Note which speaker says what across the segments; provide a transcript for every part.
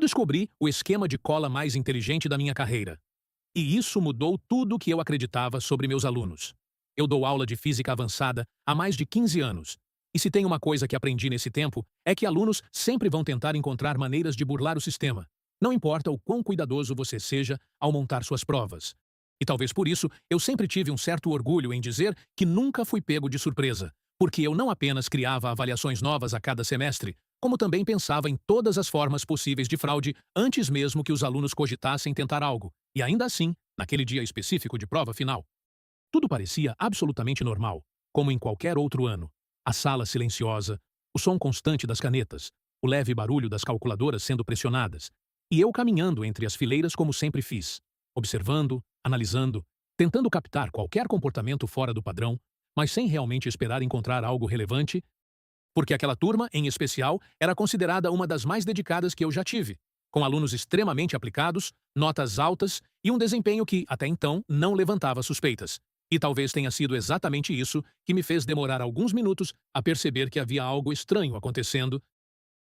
Speaker 1: descobri o esquema de cola mais inteligente da minha carreira. E isso mudou tudo o que eu acreditava sobre meus alunos. Eu dou aula de física avançada há mais de 15 anos. E se tem uma coisa que aprendi nesse tempo, é que alunos sempre vão tentar encontrar maneiras de burlar o sistema. Não importa o quão cuidadoso você seja ao montar suas provas. E talvez por isso eu sempre tive um certo orgulho em dizer que nunca fui pego de surpresa, porque eu não apenas criava avaliações novas a cada semestre, como também pensava em todas as formas possíveis de fraude antes mesmo que os alunos cogitassem tentar algo, e ainda assim, naquele dia específico de prova final. Tudo parecia absolutamente normal, como em qualquer outro ano. A sala silenciosa, o som constante das canetas, o leve barulho das calculadoras sendo pressionadas, e eu caminhando entre as fileiras como sempre fiz, observando, analisando, tentando captar qualquer comportamento fora do padrão, mas sem realmente esperar encontrar algo relevante, porque aquela turma, em especial, era considerada uma das mais dedicadas que eu já tive, com alunos extremamente aplicados, notas altas e um desempenho que, até então, não levantava suspeitas. E talvez tenha sido exatamente isso que me fez demorar alguns minutos a perceber que havia algo estranho acontecendo,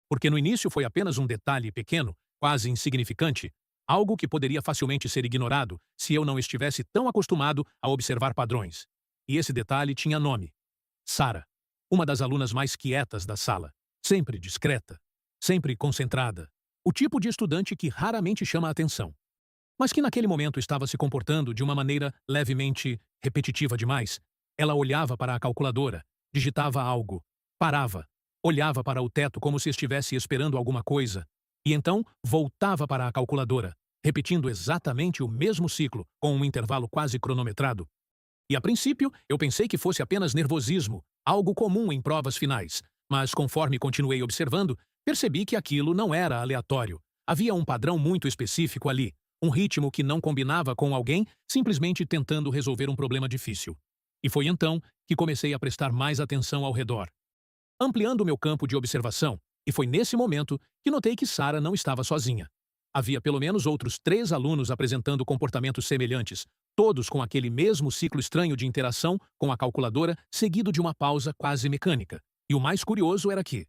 Speaker 1: porque no início foi apenas um detalhe pequeno, quase insignificante, algo que poderia facilmente ser ignorado se eu não estivesse tão acostumado a observar padrões. E esse detalhe tinha nome: Sara, uma das alunas mais quietas da sala, sempre discreta, sempre concentrada, o tipo de estudante que raramente chama a atenção, mas que naquele momento estava se comportando de uma maneira levemente repetitiva demais. Ela olhava para a calculadora, digitava algo, parava, olhava para o teto como se estivesse esperando alguma coisa, e então voltava para a calculadora, repetindo exatamente o mesmo ciclo, com um intervalo quase cronometrado. E a princípio, eu pensei que fosse apenas nervosismo, algo comum em provas finais, mas conforme continuei observando, percebi que aquilo não era aleatório. Havia um padrão muito específico ali, um ritmo que não combinava com alguém simplesmente tentando resolver um problema difícil. E foi então que comecei a prestar mais atenção ao redor, ampliando meu campo de observação, e foi nesse momento que notei que Sara não estava sozinha. Havia pelo menos outros 3 alunos apresentando comportamentos semelhantes, todos com aquele mesmo ciclo estranho de interação com a calculadora, seguido de uma pausa quase mecânica. E o mais curioso era que,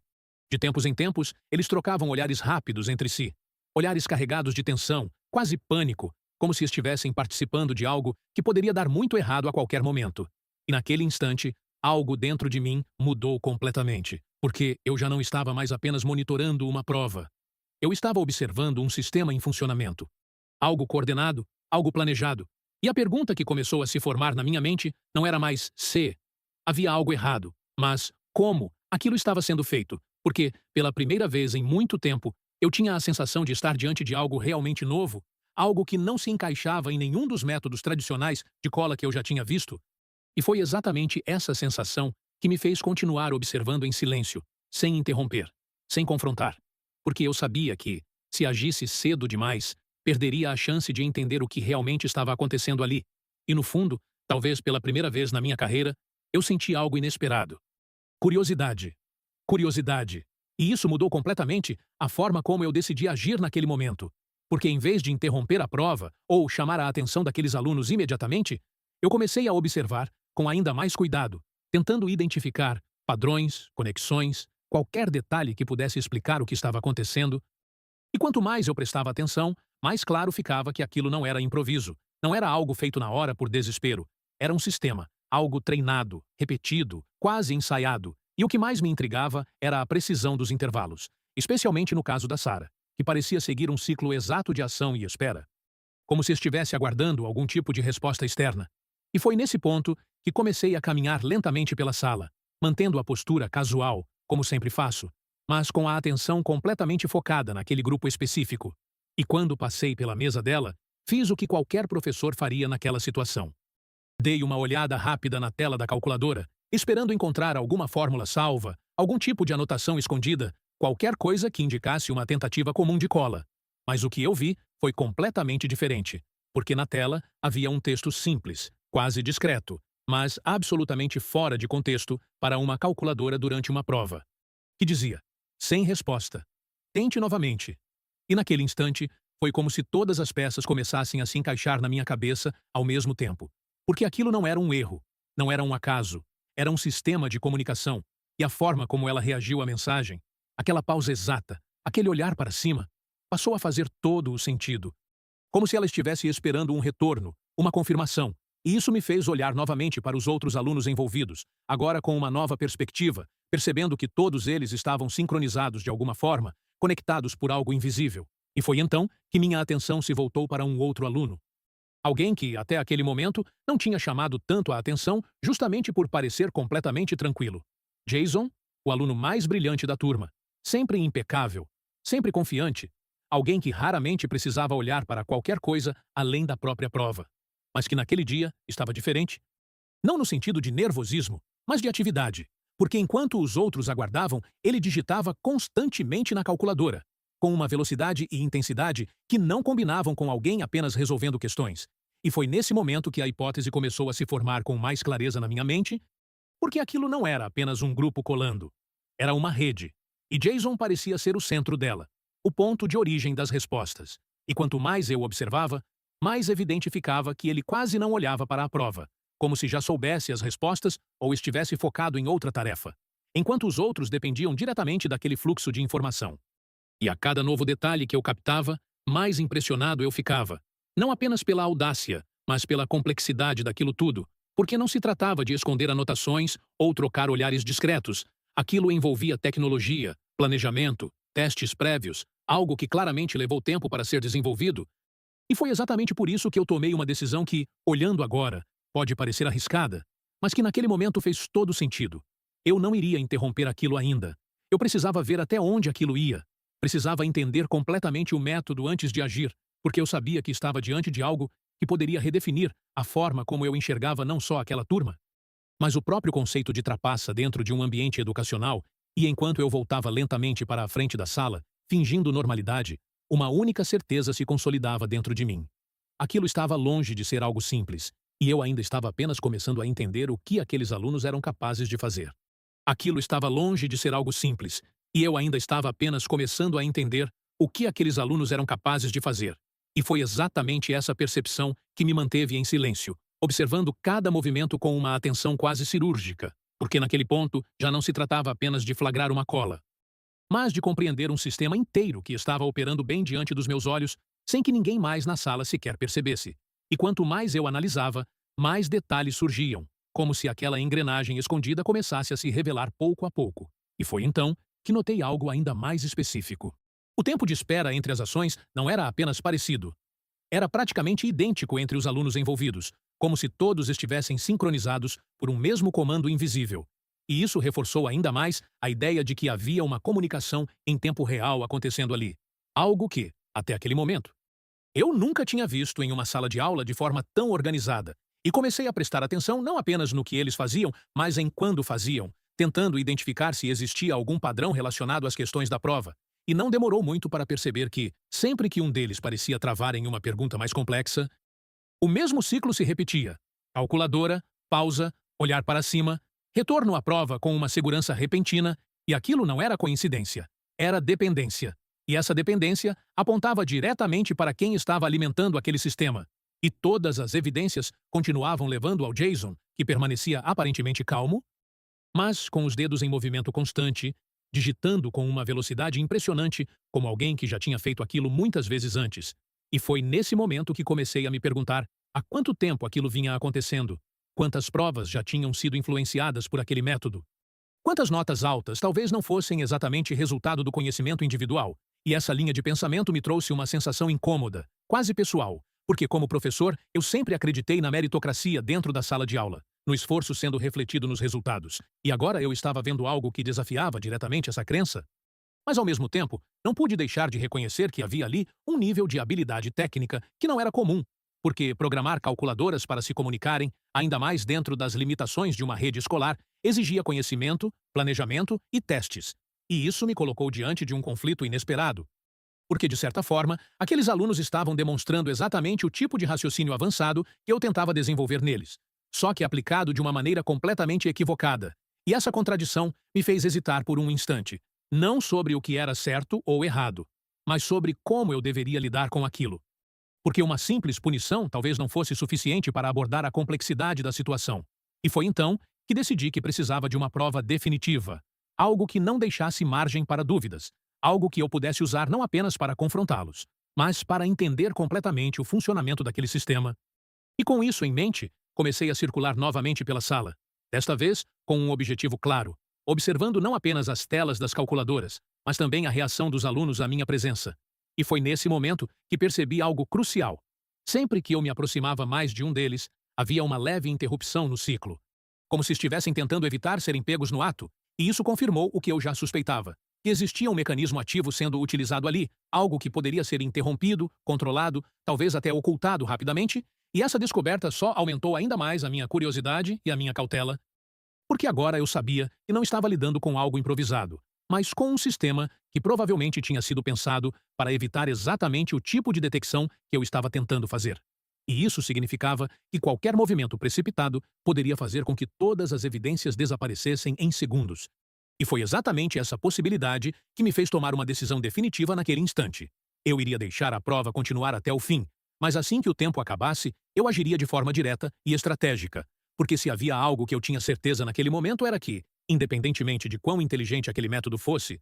Speaker 1: de tempos em tempos, eles trocavam olhares rápidos entre si, olhares carregados de tensão, quase pânico, como se estivessem participando de algo que poderia dar muito errado a qualquer momento. E naquele instante, algo dentro de mim mudou completamente, porque eu já não estava mais apenas monitorando uma prova. Eu estava observando um sistema em funcionamento. Algo coordenado, algo planejado. E a pergunta que começou a se formar na minha mente não era mais se havia algo errado, mas como aquilo estava sendo feito, porque, pela primeira vez em muito tempo, eu tinha a sensação de estar diante de algo realmente novo, algo que não se encaixava em nenhum dos métodos tradicionais de cola que eu já tinha visto. E foi exatamente essa sensação que me fez continuar observando em silêncio, sem interromper, sem confrontar. Porque eu sabia que, se agisse cedo demais, perderia a chance de entender o que realmente estava acontecendo ali. E no fundo, talvez pela primeira vez na minha carreira, eu senti algo inesperado. Curiosidade. Curiosidade. E isso mudou completamente a forma como eu decidi agir naquele momento. Porque em vez de interromper a prova ou chamar a atenção daqueles alunos imediatamente, eu comecei a observar com ainda mais cuidado, tentando identificar padrões, conexões, qualquer detalhe que pudesse explicar o que estava acontecendo. E quanto mais eu prestava atenção, mais claro ficava que aquilo não era improviso, não era algo feito na hora por desespero. Era um sistema, algo treinado, repetido, quase ensaiado. E o que mais me intrigava era a precisão dos intervalos, especialmente no caso da Sara, que parecia seguir um ciclo exato de ação e espera, como se estivesse aguardando algum tipo de resposta externa. E foi nesse ponto que comecei a caminhar lentamente pela sala, mantendo a postura casual, como sempre faço, mas com a atenção completamente focada naquele grupo específico. E quando passei pela mesa dela, fiz o que qualquer professor faria naquela situação. Dei uma olhada rápida na tela da calculadora, esperando encontrar alguma fórmula salva, algum tipo de anotação escondida, qualquer coisa que indicasse uma tentativa comum de cola. Mas o que eu vi foi completamente diferente, porque na tela havia um texto simples, quase discreto, mas absolutamente fora de contexto para uma calculadora durante uma prova, que dizia: sem resposta. Tente novamente. E naquele instante, foi como se todas as peças começassem a se encaixar na minha cabeça ao mesmo tempo. Porque aquilo não era um erro, não era um acaso, era um sistema de comunicação, e a forma como ela reagiu à mensagem, aquela pausa exata, aquele olhar para cima, passou a fazer todo o sentido. Como se ela estivesse esperando um retorno, uma confirmação. E isso me fez olhar novamente para os outros alunos envolvidos, agora com uma nova perspectiva, percebendo que todos eles estavam sincronizados de alguma forma, conectados por algo invisível. E foi então que minha atenção se voltou para um outro aluno. Alguém que, até aquele momento, não tinha chamado tanto a atenção justamente por parecer completamente tranquilo. Jason, o aluno mais brilhante da turma, sempre impecável, sempre confiante, alguém que raramente precisava olhar para qualquer coisa além da própria prova. Mas que naquele dia estava diferente. Não no sentido de nervosismo, mas de atividade, porque enquanto os outros aguardavam, ele digitava constantemente na calculadora, com uma velocidade e intensidade que não combinavam com alguém apenas resolvendo questões. E foi nesse momento que a hipótese começou a se formar com mais clareza na minha mente, porque aquilo não era apenas um grupo colando. Era uma rede, e Jason parecia ser o centro dela, o ponto de origem das respostas. E quanto mais eu observava, mais evidente ficava que ele quase não olhava para a prova, como se já soubesse as respostas ou estivesse focado em outra tarefa, enquanto os outros dependiam diretamente daquele fluxo de informação. E a cada novo detalhe que eu captava, mais impressionado eu ficava, não apenas pela audácia, mas pela complexidade daquilo tudo, porque não se tratava de esconder anotações ou trocar olhares discretos. Aquilo envolvia tecnologia, planejamento, testes prévios, algo que claramente levou tempo para ser desenvolvido. E foi exatamente por isso que eu tomei uma decisão que, olhando agora, pode parecer arriscada, mas que naquele momento fez todo sentido. Eu não iria interromper aquilo ainda. Eu precisava ver até onde aquilo ia. Precisava entender completamente o método antes de agir, porque eu sabia que estava diante de algo que poderia redefinir a forma como eu enxergava não só aquela turma, mas o próprio conceito de trapaça dentro de um ambiente educacional. E enquanto eu voltava lentamente para a frente da sala, fingindo normalidade, uma única certeza se consolidava dentro de mim. Aquilo estava longe de ser algo simples, e eu ainda estava apenas começando a entender o que aqueles alunos eram capazes de fazer. Aquilo estava longe de ser algo simples, e eu ainda estava apenas começando a entender o que aqueles alunos eram capazes de fazer. E foi exatamente essa percepção que me manteve em silêncio, observando cada movimento com uma atenção quase cirúrgica, porque naquele ponto já não se tratava apenas de flagrar uma cola, mas de compreender um sistema inteiro que estava operando bem diante dos meus olhos, sem que ninguém mais na sala sequer percebesse. E quanto mais eu analisava, mais detalhes surgiam, como se aquela engrenagem escondida começasse a se revelar pouco a pouco. E foi então que notei algo ainda mais específico. O tempo de espera entre as ações não era apenas parecido. Era praticamente idêntico entre os alunos envolvidos, como se todos estivessem sincronizados por um mesmo comando invisível. E isso reforçou ainda mais a ideia de que havia uma comunicação em tempo real acontecendo ali. Algo que, até aquele momento, eu nunca tinha visto em uma sala de aula de forma tão organizada. E comecei a prestar atenção não apenas no que eles faziam, mas em quando faziam, tentando identificar se existia algum padrão relacionado às questões da prova. E não demorou muito para perceber que, sempre que um deles parecia travar em uma pergunta mais complexa, o mesmo ciclo se repetia. Calculadora, pausa, olhar para cima, retorno à prova com uma segurança repentina, e aquilo não era coincidência, era dependência. E essa dependência apontava diretamente para quem estava alimentando aquele sistema. E todas as evidências continuavam levando ao Jason, que permanecia aparentemente calmo, mas com os dedos em movimento constante, digitando com uma velocidade impressionante, como alguém que já tinha feito aquilo muitas vezes antes. E foi nesse momento que comecei a me perguntar há quanto tempo aquilo vinha acontecendo, quantas provas já tinham sido influenciadas por aquele método. Quantas notas altas talvez não fossem exatamente resultado do conhecimento individual, e essa linha de pensamento me trouxe uma sensação incômoda, quase pessoal, porque como professor eu sempre acreditei na meritocracia dentro da sala de aula, no esforço sendo refletido nos resultados, e agora eu estava vendo algo que desafiava diretamente essa crença. Mas ao mesmo tempo, não pude deixar de reconhecer que havia ali um nível de habilidade técnica que não era comum, porque programar calculadoras para se comunicarem, ainda mais dentro das limitações de uma rede escolar, exigia conhecimento, planejamento e testes. E isso me colocou diante de um conflito inesperado. Porque, de certa forma, aqueles alunos estavam demonstrando exatamente o tipo de raciocínio avançado que eu tentava desenvolver neles, só que aplicado de uma maneira completamente equivocada. E essa contradição me fez hesitar por um instante, não sobre o que era certo ou errado, mas sobre como eu deveria lidar com aquilo. Porque uma simples punição talvez não fosse suficiente para abordar a complexidade da situação. E foi então que decidi que precisava de uma prova definitiva, algo que não deixasse margem para dúvidas, algo que eu pudesse usar não apenas para confrontá-los, mas para entender completamente o funcionamento daquele sistema. E com isso em mente, comecei a circular novamente pela sala, desta vez com um objetivo claro, observando não apenas as telas das calculadoras, mas também a reação dos alunos à minha presença. E foi nesse momento que percebi algo crucial. Sempre que eu me aproximava mais de um deles, havia uma leve interrupção no ciclo, como se estivessem tentando evitar serem pegos no ato, e isso confirmou o que eu já suspeitava, que existia um mecanismo ativo sendo utilizado ali, algo que poderia ser interrompido, controlado, talvez até ocultado rapidamente, e essa descoberta só aumentou ainda mais a minha curiosidade e a minha cautela, porque agora eu sabia que não estava lidando com algo improvisado, mas com um sistema que provavelmente tinha sido pensado para evitar exatamente o tipo de detecção que eu estava tentando fazer. E isso significava que qualquer movimento precipitado poderia fazer com que todas as evidências desaparecessem em segundos. E foi exatamente essa possibilidade que me fez tomar uma decisão definitiva naquele instante. Eu iria deixar a prova continuar até o fim, mas assim que o tempo acabasse, eu agiria de forma direta e estratégica, porque se havia algo que eu tinha certeza naquele momento era que, independentemente de quão inteligente aquele método fosse,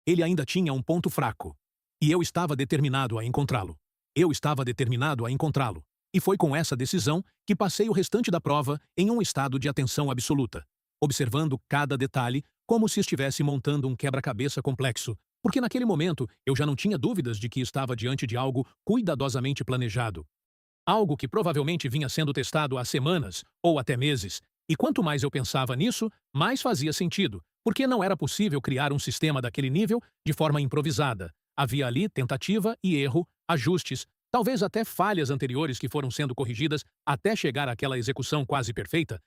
Speaker 1: ele ainda tinha um ponto fraco. E eu estava determinado a encontrá-lo. Eu estava determinado a encontrá-lo. E foi com essa decisão que passei o restante da prova em um estado de atenção absoluta, observando cada detalhe como se estivesse montando um quebra-cabeça complexo, porque naquele momento eu já não tinha dúvidas de que estava diante de algo cuidadosamente planejado. Algo que provavelmente vinha sendo testado há semanas ou até meses. E quanto mais eu pensava nisso, mais fazia sentido, porque não era possível criar um sistema daquele nível de forma improvisada. Havia ali tentativa e erro, ajustes, talvez até falhas anteriores que foram sendo corrigidas até chegar àquela execução quase perfeita.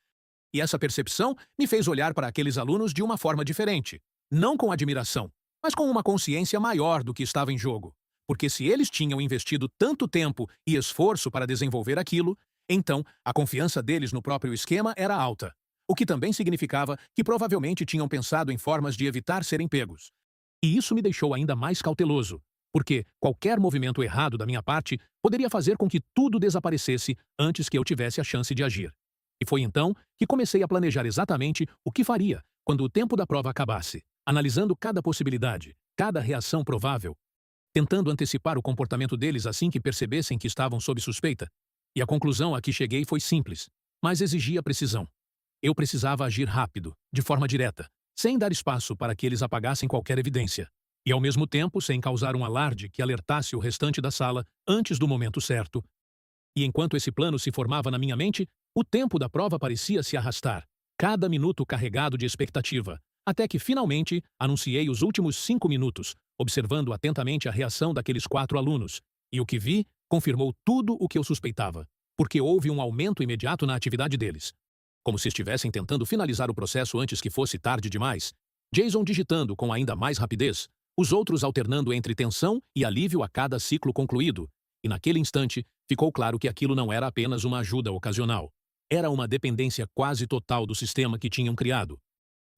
Speaker 1: E essa percepção me fez olhar para aqueles alunos de uma forma diferente. Não com admiração, mas com uma consciência maior do que estava em jogo. Porque se eles tinham investido tanto tempo e esforço para desenvolver aquilo, então a confiança deles no próprio esquema era alta. O que também significava que provavelmente tinham pensado em formas de evitar serem pegos. E isso me deixou ainda mais cauteloso, porque qualquer movimento errado da minha parte poderia fazer com que tudo desaparecesse antes que eu tivesse a chance de agir. E foi então que comecei a planejar exatamente o que faria quando o tempo da prova acabasse, analisando cada possibilidade, cada reação provável, tentando antecipar o comportamento deles assim que percebessem que estavam sob suspeita. E a conclusão a que cheguei foi simples, mas exigia precisão. Eu precisava agir rápido, de forma direta, sem dar espaço para que eles apagassem qualquer evidência, e ao mesmo tempo sem causar um alarde que alertasse o restante da sala antes do momento certo. E enquanto esse plano se formava na minha mente, o tempo da prova parecia se arrastar, cada minuto carregado de expectativa, até que finalmente anunciei os últimos 5 minutos, observando atentamente a reação daqueles 4 alunos, e o que vi confirmou tudo o que eu suspeitava, porque houve um aumento imediato na atividade deles. Como se estivessem tentando finalizar o processo antes que fosse tarde demais, Jason digitando com ainda mais rapidez, os outros alternando entre tensão e alívio a cada ciclo concluído, e naquele instante ficou claro que aquilo não era apenas uma ajuda ocasional. Era uma dependência quase total do sistema que tinham criado.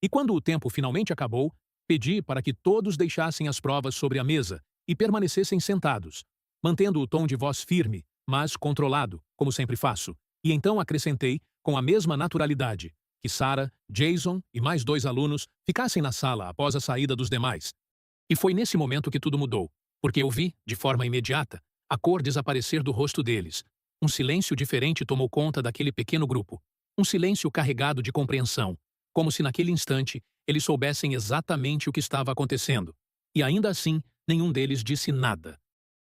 Speaker 1: E quando o tempo finalmente acabou, pedi para que todos deixassem as provas sobre a mesa e permanecessem sentados, mantendo o tom de voz firme, mas controlado, como sempre faço. E então acrescentei, com a mesma naturalidade, que Sarah, Jason e mais 2 alunos ficassem na sala após a saída dos demais. E foi nesse momento que tudo mudou, porque eu vi, de forma imediata, a cor desaparecer do rosto deles. Um silêncio diferente tomou conta daquele pequeno grupo. Um silêncio carregado de compreensão, como se naquele instante eles soubessem exatamente o que estava acontecendo. E ainda assim, nenhum deles disse nada.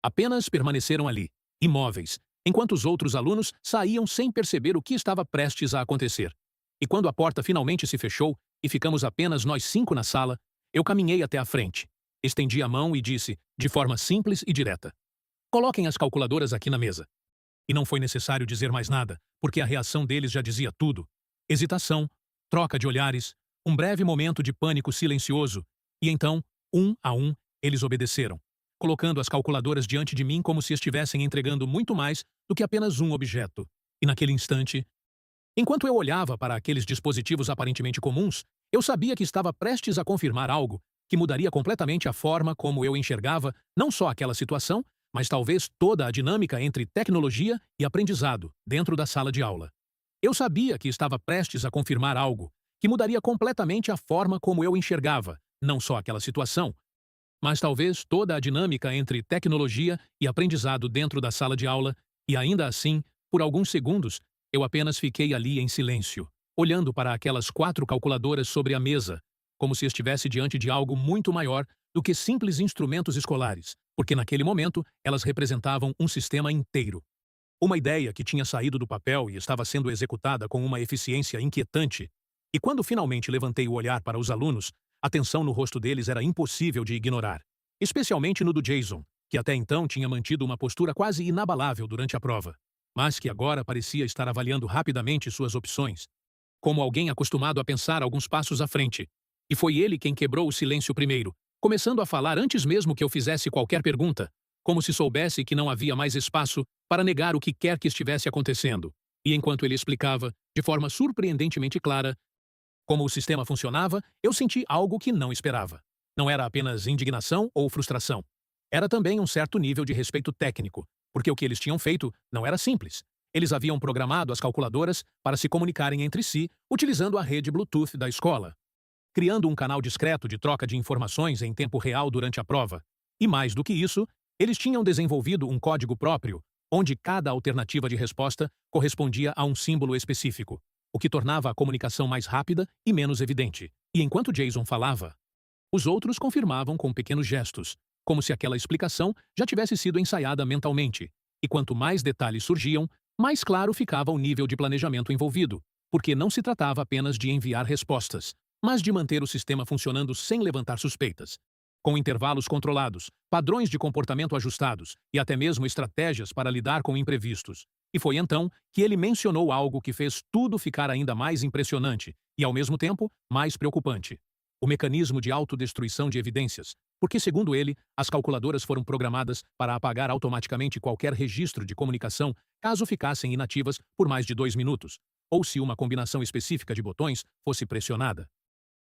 Speaker 1: Apenas permaneceram ali, imóveis, enquanto os outros alunos saíam sem perceber o que estava prestes a acontecer. E quando a porta finalmente se fechou e ficamos apenas nós 5 na sala, eu caminhei até a frente, estendi a mão e disse, de forma simples e direta: "Coloquem as calculadoras aqui na mesa." E não foi necessário dizer mais nada, porque a reação deles já dizia tudo. Hesitação, troca de olhares, um breve momento de pânico silencioso, e então, um a um, eles obedeceram, colocando as calculadoras diante de mim como se estivessem entregando muito mais do que apenas um objeto. E naquele instante, enquanto eu olhava para aqueles dispositivos aparentemente comuns, eu sabia que estava prestes a confirmar algo que mudaria completamente a forma como eu enxergava não só aquela situação, mas talvez toda a dinâmica entre tecnologia e aprendizado dentro da sala de aula. Eu sabia que estava prestes a confirmar algo que mudaria completamente a forma como eu enxergava não só aquela situação, Mas talvez toda a dinâmica entre tecnologia e aprendizado dentro da sala de aula, e ainda assim, por alguns segundos, eu apenas fiquei ali em silêncio, olhando para aquelas 4 calculadoras sobre a mesa, como se estivesse diante de algo muito maior do que simples instrumentos escolares, porque naquele momento elas representavam um sistema inteiro. Uma ideia que tinha saído do papel e estava sendo executada com uma eficiência inquietante. E quando finalmente levantei o olhar para os alunos, a tensão no rosto deles era impossível de ignorar. Especialmente no do Jason, que até então tinha mantido uma postura quase inabalável durante a prova, mas que agora parecia estar avaliando rapidamente suas opções, como alguém acostumado a pensar alguns passos à frente. E foi ele quem quebrou o silêncio primeiro, começando a falar antes mesmo que eu fizesse qualquer pergunta, como se soubesse que não havia mais espaço para negar o que quer que estivesse acontecendo. E enquanto ele explicava, de forma surpreendentemente clara, como o sistema funcionava, eu senti algo que não esperava. Não era apenas indignação ou frustração. Era também um certo nível de respeito técnico, porque o que eles tinham feito não era simples. Eles haviam programado as calculadoras para se comunicarem entre si utilizando a rede Bluetooth da escola, criando um canal discreto de troca de informações em tempo real durante a prova. E mais do que isso, eles tinham desenvolvido um código próprio, onde cada alternativa de resposta correspondia a um símbolo específico, o que tornava a comunicação mais rápida e menos evidente. E enquanto Jason falava, os outros confirmavam com pequenos gestos, como se aquela explicação já tivesse sido ensaiada mentalmente. E quanto mais detalhes surgiam, mais claro ficava o nível de planejamento envolvido, porque não se tratava apenas de enviar respostas, mas de manter o sistema funcionando sem levantar suspeitas. Com intervalos controlados, padrões de comportamento ajustados e até mesmo estratégias para lidar com imprevistos. E foi então que ele mencionou algo que fez tudo ficar ainda mais impressionante e, ao mesmo tempo, mais preocupante. O mecanismo de autodestruição de evidências, porque, segundo ele, as calculadoras foram programadas para apagar automaticamente qualquer registro de comunicação caso ficassem inativas por mais de 2 minutos, ou se uma combinação específica de botões fosse pressionada.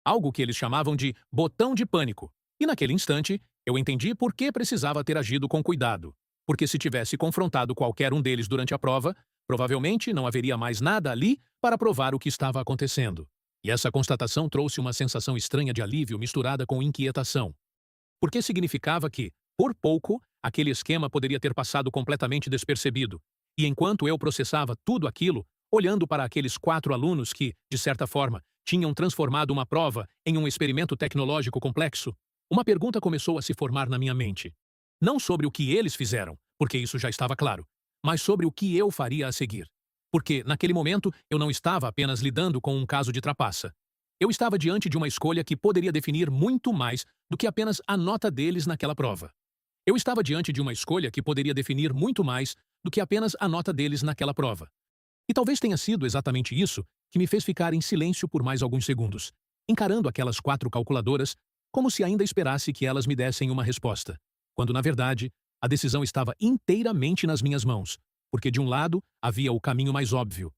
Speaker 1: Algo que eles chamavam de botão de pânico. E naquele instante, eu entendi por que precisava ter agido com cuidado. Porque se tivesse confrontado qualquer um deles durante a prova, provavelmente não haveria mais nada ali para provar o que estava acontecendo. E essa constatação trouxe uma sensação estranha de alívio misturada com inquietação. Porque significava que, por pouco, aquele esquema poderia ter passado completamente despercebido. E enquanto eu processava tudo aquilo, olhando para aqueles 4 alunos que, de certa forma, tinham transformado uma prova em um experimento tecnológico complexo, uma pergunta começou a se formar na minha mente. Não sobre o que eles fizeram, porque isso já estava claro, mas sobre o que eu faria a seguir. Porque, naquele momento, eu não estava apenas lidando com um caso de trapaça. Eu estava diante de uma escolha que poderia definir muito mais do que apenas a nota deles naquela prova. Eu estava diante de uma escolha que poderia definir muito mais do que apenas a nota deles naquela prova. E talvez tenha sido exatamente isso que me fez ficar em silêncio por mais alguns segundos, encarando aquelas 4 calculadoras como se ainda esperasse que elas me dessem uma resposta, quando, na verdade, a decisão estava inteiramente nas minhas mãos, porque de um lado havia o caminho mais óbvio,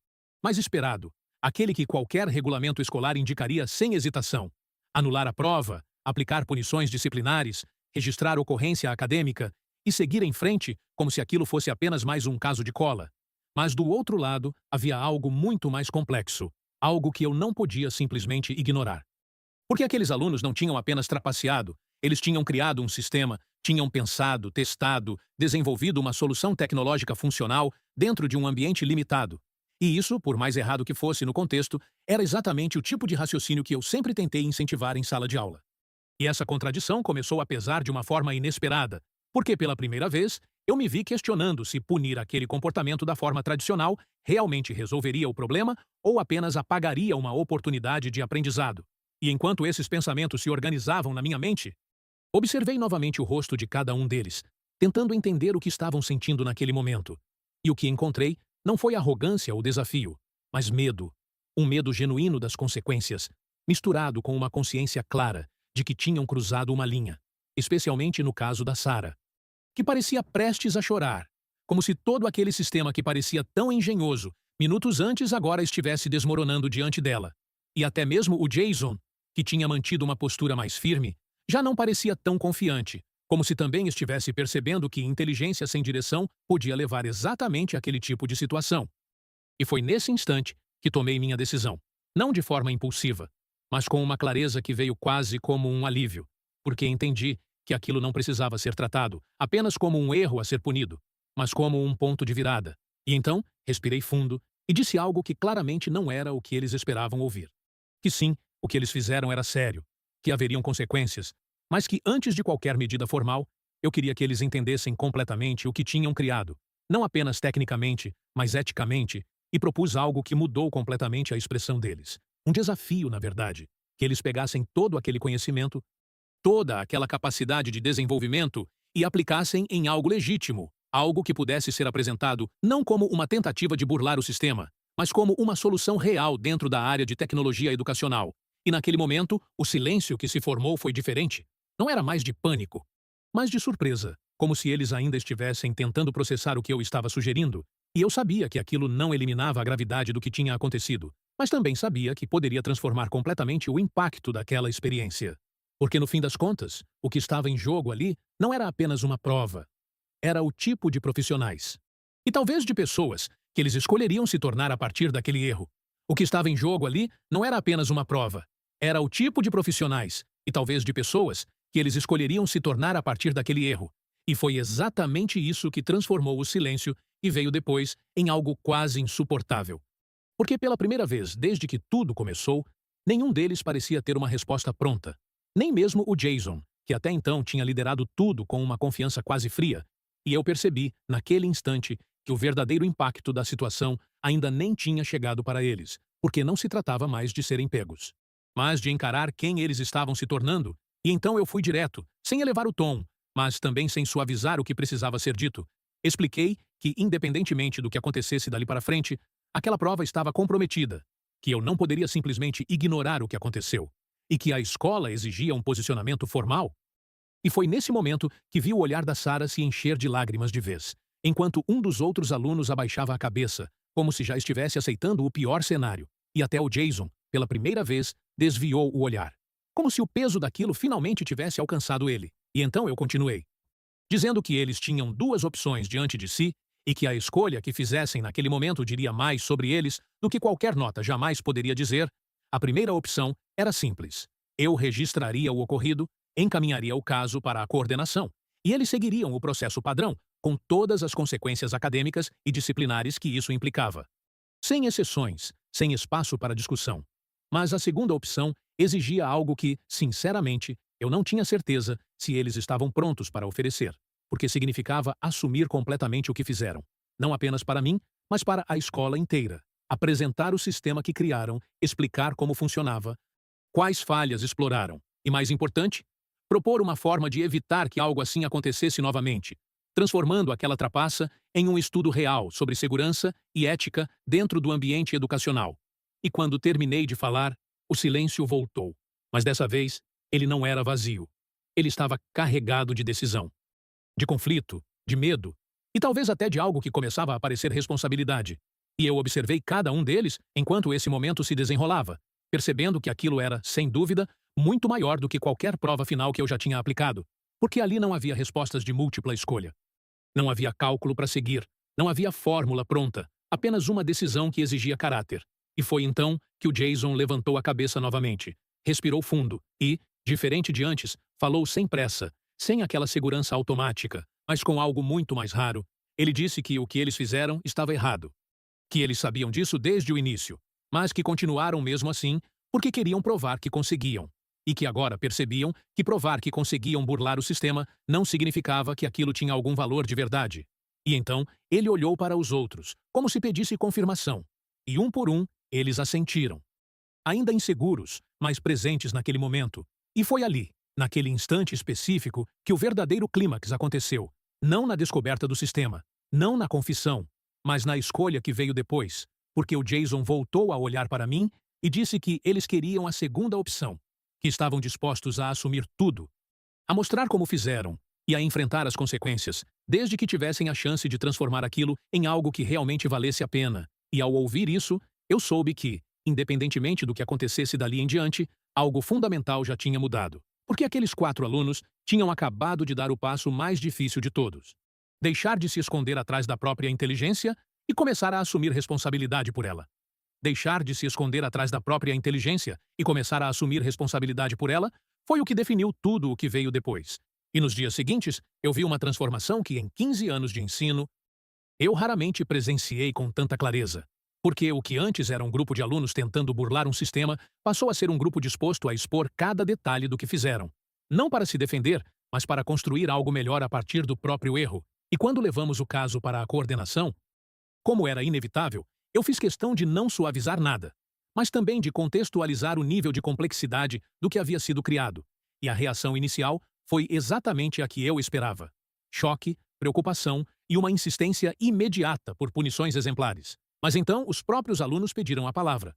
Speaker 1: mais esperado, aquele que qualquer regulamento escolar indicaria sem hesitação: anular a prova, aplicar punições disciplinares, registrar ocorrência acadêmica e seguir em frente como se aquilo fosse apenas mais um caso de cola. Mas do outro lado havia algo muito mais complexo, algo que eu não podia simplesmente ignorar. Porque aqueles alunos não tinham apenas trapaceado, eles tinham criado um sistema, tinham pensado, testado, desenvolvido uma solução tecnológica funcional dentro de um ambiente limitado. E isso, por mais errado que fosse no contexto, era exatamente o tipo de raciocínio que eu sempre tentei incentivar em sala de aula. E essa contradição começou a pesar de uma forma inesperada, porque pela primeira vez eu me vi questionando se punir aquele comportamento da forma tradicional realmente resolveria o problema ou apenas apagaria uma oportunidade de aprendizado. E enquanto esses pensamentos se organizavam na minha mente, observei novamente o rosto de cada um deles, tentando entender o que estavam sentindo naquele momento. E o que encontrei não foi arrogância ou desafio, mas medo. Um medo genuíno das consequências, misturado com uma consciência clara de que tinham cruzado uma linha, especialmente no caso da Sarah, que parecia prestes a chorar, como se todo aquele sistema que parecia tão engenhoso, minutos antes agora estivesse desmoronando diante dela. E até mesmo o Jason, que tinha mantido uma postura mais firme, já não parecia tão confiante, como se também estivesse percebendo que inteligência sem direção podia levar exatamente àquele tipo de situação. E foi nesse instante que tomei minha decisão, não de forma impulsiva, mas com uma clareza que veio quase como um alívio, porque entendi que aquilo não precisava ser tratado apenas como um erro a ser punido, mas como um ponto de virada. E então, respirei fundo e disse algo que claramente não era o que eles esperavam ouvir. Que sim, o que eles fizeram era sério, que haveriam consequências, mas que antes de qualquer medida formal, eu queria que eles entendessem completamente o que tinham criado, não apenas tecnicamente, mas eticamente, e propus algo que mudou completamente a expressão deles. Um desafio, na verdade, que eles pegassem todo aquele conhecimento, toda aquela capacidade de desenvolvimento e aplicassem em algo legítimo, algo que pudesse ser apresentado não como uma tentativa de burlar o sistema, mas como uma solução real dentro da área de tecnologia educacional. E naquele momento, o silêncio que se formou foi diferente. Não era mais de pânico, mas de surpresa, como se eles ainda estivessem tentando processar o que eu estava sugerindo. E eu sabia que aquilo não eliminava a gravidade do que tinha acontecido, mas também sabia que poderia transformar completamente o impacto daquela experiência. Porque no fim das contas, o que estava em jogo ali não era apenas uma prova. Era o tipo de profissionais. E talvez de pessoas que eles escolheriam se tornar a partir daquele erro. O que estava em jogo ali não era apenas uma prova. Era o tipo de profissionais, e talvez de pessoas, que eles escolheriam se tornar a partir daquele erro. E foi exatamente isso que transformou o silêncio e veio depois em algo quase insuportável. Porque pela primeira vez desde que tudo começou, nenhum deles parecia ter uma resposta pronta. Nem mesmo o Jason, que até então tinha liderado tudo com uma confiança quase fria. E eu percebi, naquele instante, que o verdadeiro impacto da situação ainda nem tinha chegado para eles, porque não se tratava mais de serem pegos, mas de encarar quem eles estavam se tornando. E então eu fui direto, sem elevar o tom, mas também sem suavizar o que precisava ser dito. Expliquei que, independentemente do que acontecesse dali para frente, aquela prova estava comprometida, que eu não poderia simplesmente ignorar o que aconteceu, e que a escola exigia um posicionamento formal. E foi nesse momento que vi o olhar da Sarah se encher de lágrimas de vez, enquanto um dos outros alunos abaixava a cabeça, como se já estivesse aceitando o pior cenário, e até o Jason, pela primeira vez, desviou o olhar, como se o peso daquilo finalmente tivesse alcançado ele. E então eu continuei, dizendo que eles tinham duas opções diante de si e que a escolha que fizessem naquele momento diria mais sobre eles do que qualquer nota jamais poderia dizer. A primeira opção era simples. Eu registraria o ocorrido, encaminharia o caso para a coordenação, e eles seguiriam o processo padrão, com todas as consequências acadêmicas e disciplinares que isso implicava. Sem exceções, sem espaço para discussão. Mas a segunda opção exigia algo que, sinceramente, eu não tinha certeza se eles estavam prontos para oferecer, porque significava assumir completamente o que fizeram, não apenas para mim, mas para a escola inteira. Apresentar o sistema que criaram, explicar como funcionava, quais falhas exploraram, e mais importante, propor uma forma de evitar que algo assim acontecesse novamente, transformando aquela trapaça em um estudo real sobre segurança e ética dentro do ambiente educacional. E quando terminei de falar, o silêncio voltou. Mas dessa vez, ele não era vazio. Ele estava carregado de decisão, de conflito, de medo, e talvez até de algo que começava a parecer responsabilidade. E eu observei cada um deles enquanto esse momento se desenrolava, percebendo que aquilo era, sem dúvida, muito maior do que qualquer prova final que eu já tinha aplicado, porque ali não havia respostas de múltipla escolha. Não havia cálculo para seguir, não havia fórmula pronta, apenas uma decisão que exigia caráter. E foi então que o Jason levantou a cabeça novamente, respirou fundo e, diferente de antes, falou sem pressa, sem aquela segurança automática, mas com algo muito mais raro. Ele disse que o que eles fizeram estava errado, que eles sabiam disso desde o início, mas que continuaram mesmo assim porque queriam provar que conseguiam, e que agora percebiam que provar que conseguiam burlar o sistema não significava que aquilo tinha algum valor de verdade. E então ele olhou para os outros, como se pedisse confirmação, e um por um eles assentiram. Ainda inseguros, mas presentes naquele momento. E foi ali, naquele instante específico, que o verdadeiro clímax aconteceu, não na descoberta do sistema, não na confissão, mas na escolha que veio depois, porque o Jason voltou a olhar para mim e disse que eles queriam a segunda opção, que estavam dispostos a assumir tudo, a mostrar como fizeram e a enfrentar as consequências, desde que tivessem a chance de transformar aquilo em algo que realmente valesse a pena. E ao ouvir isso, eu soube que, independentemente do que acontecesse dali em diante, algo fundamental já tinha mudado, porque aqueles 4 alunos tinham acabado de dar o passo mais difícil de todos. Deixar de se esconder atrás da própria inteligência e começar a assumir responsabilidade por ela. Deixar de se esconder atrás da própria inteligência e começar a assumir responsabilidade por ela foi o que definiu tudo o que veio depois. E nos dias seguintes, eu vi uma transformação que, em 15 anos de ensino, eu raramente presenciei com tanta clareza. Porque o que antes era um grupo de alunos tentando burlar um sistema, passou a ser um grupo disposto a expor cada detalhe do que fizeram. Não para se defender, mas para construir algo melhor a partir do próprio erro. E quando levamos o caso para a coordenação, como era inevitável, eu fiz questão de não suavizar nada, mas também de contextualizar o nível de complexidade do que havia sido criado. E a reação inicial foi exatamente a que eu esperava: choque, preocupação e uma insistência imediata por punições exemplares. Mas então os próprios alunos pediram a palavra.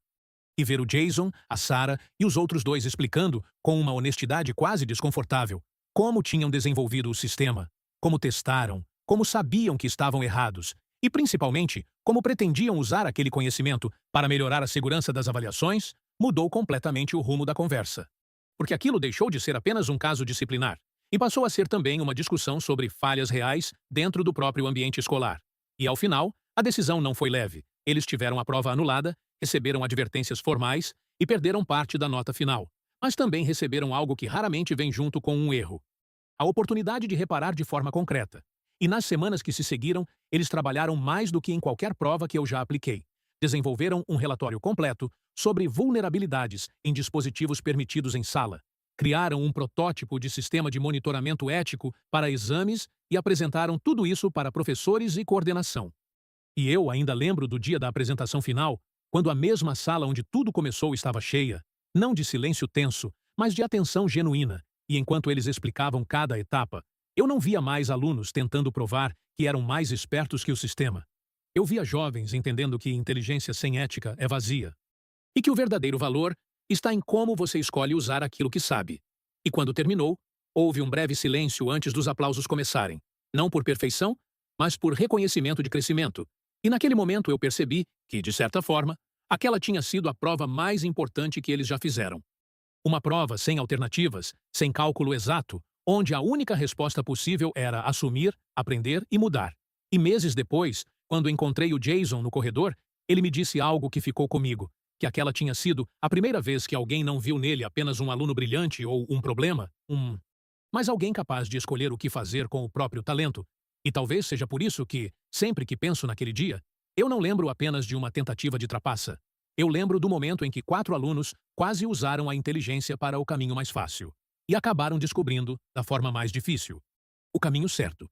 Speaker 1: E ver o Jason, a Sarah e os outros dois explicando, com uma honestidade quase desconfortável, como tinham desenvolvido o sistema, como testaram, como sabiam que estavam errados e, principalmente, como pretendiam usar aquele conhecimento para melhorar a segurança das avaliações, mudou completamente o rumo da conversa. Porque aquilo deixou de ser apenas um caso disciplinar e passou a ser também uma discussão sobre falhas reais dentro do próprio ambiente escolar. E, ao final, a decisão não foi leve. Eles tiveram a prova anulada, receberam advertências formais e perderam parte da nota final. Mas também receberam algo que raramente vem junto com um erro: a oportunidade de reparar de forma concreta. E nas semanas que se seguiram, eles trabalharam mais do que em qualquer prova que eu já apliquei. Desenvolveram um relatório completo sobre vulnerabilidades em dispositivos permitidos em sala. Criaram um protótipo de sistema de monitoramento ético para exames e apresentaram tudo isso para professores e coordenação. E eu ainda lembro do dia da apresentação final, quando a mesma sala onde tudo começou estava cheia, não de silêncio tenso, mas de atenção genuína, e enquanto eles explicavam cada etapa, eu não via mais alunos tentando provar que eram mais espertos que o sistema. Eu via jovens entendendo que inteligência sem ética é vazia, e que o verdadeiro valor está em como você escolhe usar aquilo que sabe. E quando terminou, houve um breve silêncio antes dos aplausos começarem, não por perfeição, mas por reconhecimento de crescimento. E naquele momento eu percebi que, de certa forma, aquela tinha sido a prova mais importante que eles já fizeram. Uma prova sem alternativas, sem cálculo exato, onde a única resposta possível era assumir, aprender e mudar. E meses depois, quando encontrei o Jason no corredor, ele me disse algo que ficou comigo: que aquela tinha sido a primeira vez que alguém não viu nele apenas um aluno brilhante ou um problema, mas alguém capaz de escolher o que fazer com o próprio talento. E talvez seja por isso que, sempre que penso naquele dia, eu não lembro apenas de uma tentativa de trapaça. Eu lembro do momento em que 4 alunos quase usaram a inteligência para o caminho mais fácil e acabaram descobrindo, da forma mais difícil, o caminho certo.